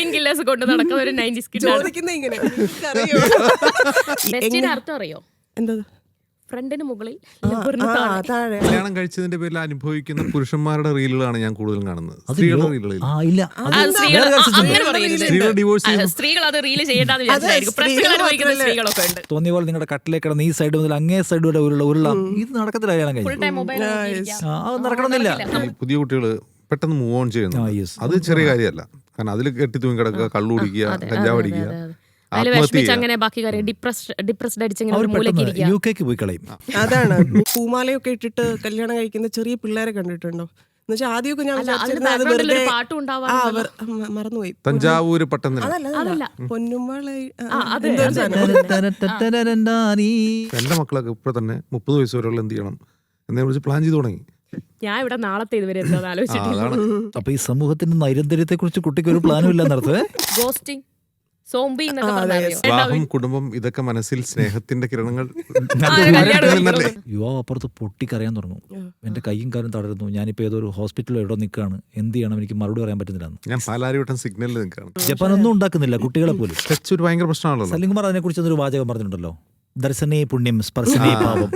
Pain killers കൊണ്ട് നടക്കുന്ന ഒരു 90s കിഡ് ചോദിക്കുന്ന ഇങ്ങനെ ബെസ്റ്റിന് അർത്ഥം അറിയോ? എന്താ ഫ്രണ്ടിന് മുകളിൽ താഴെ കല്യാണം കഴിച്ചതിന്റെ പേരിൽ അനുഭവിക്കുന്ന പുരുഷന്മാരുടെ റീലുകളാണ് ഞാൻ കൂടുതലും കാണുന്നത്. സ്ത്രീകളുടെ റീലുകളിൽ സ്ത്രീകൾ ഡിവോഴ്സ് ചെയ്യുന്നു. സ്ത്രീകൾ അത് റീല് ചെയ്യേണ്ടെന്ന് വിചാരിച്ചായിരിക്കും പ്രശ്നങ്ങൾ അനുഭവിക്കുന്ന സ്ത്രീകളൊക്കെ ഉണ്ട്. തോന്നിയ പോലെ നിങ്ങളുടെ കട്ടിലേക്ക് കിടന്ന് ഈ സൈഡ് മുതൽ അങ്ങേ സൈഡ് വരെ ഉരുള ഇത് നടക്കത്തില്ല. കല്യാണം ഫുൾ കഴിഞ്ഞു ടൈം മൊബൈൽ അത് നടക്കണമെന്നില്ല. ഈ പുതിയ കുട്ടികൾ പെട്ടെന്ന് മൂവ് ഓൺ ചെയ്യുന്നു. അത് ചെറിയ കാര്യമല്ല. കാരണം അതിൽ കെട്ടി തൂങ്ങി കിടക്കുക, കള്ളു കുടിക്കുക, കഞ്ചാവ് അടിക്കുക, അതിൽ വിഷമിച്ച് അങ്ങനെ ബാക്കി കാര്യം ഡിപ്രസ്ഡ് അടിച്ചിങ്ങനെ മൂലയ്ക്ക് ഇരിക്കുക. UK പോയി കളയും. അതാണ് പൂമാലയൊക്കെ ഇട്ടിട്ട് കല്യാണം കഴിക്കുന്ന ചെറിയ പിള്ളേരെ കണ്ടിട്ടുണ്ടോ? എന്നുവെച്ചാൽ ആദ്യമൊക്കെ ഞാൻ പാട്ടും ഉണ്ടാവാറുണ്ട്. മറന്നുപോയി. തഞ്ചാവൂര് പട്ടം അതല്ല പൊന്നുമള എന്റെ മക്കളൊക്കെ ഇപ്പൊ തന്നെ 30 വയസ്സ് വരെയുള്ള എന്ത് ചെയ്യണം എന്നെ വിളിച്ച് പ്ലാൻ ചെയ്ത് തുടങ്ങി. ഞാൻ ഇവിടെ നാളത്തെ ഇതുവരെ എന്താന്ന് ആലോചിച്ചിട്ടില്ല. അതാണ് അപ്പൊ ഈ സമൂഹത്തിന്റെ നൈരന്തര്യത്തെ കുറിച്ച് കുട്ടിക്ക് ഒരു പ്ലാനും ഇല്ലെന്നർത്ഥേ. ഗോസ്റ്റിംഗ്, സോംബി എന്നൊക്കെ പറഞ്ഞാൽ വിവാഹം, കുടുംബം, ഇതൊക്കെ മനസ്സിൽ സ്നേഹത്തിന്റെ കിരണങ്ങൾ. യുവാവ് അപ്പുറത്ത് പൊട്ടിക്കറിയാൻ തുടങ്ങും. എന്റെ കൈയും കാലും തളരുന്നു, ഞാനിപ്പോ ഏതോ ഒരു ഹോസ്പിറ്റലിൽ എവിടെ നിൽക്കുകയാണ്, എന്ത് ചെയ്യണം, എനിക്ക് മറുപടി പറയാൻ പറ്റുന്നില്ല. ഞാൻ പാലാരിവട്ടം സിഗ്നലിൽ നിൽക്കുകയാണ്. ജപ്പാൻ ഒന്നും ഉണ്ടാക്കുന്നില്ല കുട്ടികളെ പോലും. ടച്ച് ഒരു ഭയങ്കര പ്രശ്നമാണല്ലോ. സലിംകുമാർ അതിനെ കുറിച്ച് ഒരു വാചകം പറഞ്ഞിട്ടുണ്ടല്ലോ, ദർശനേ പുണ്യം സ്പർശനേ പാപം.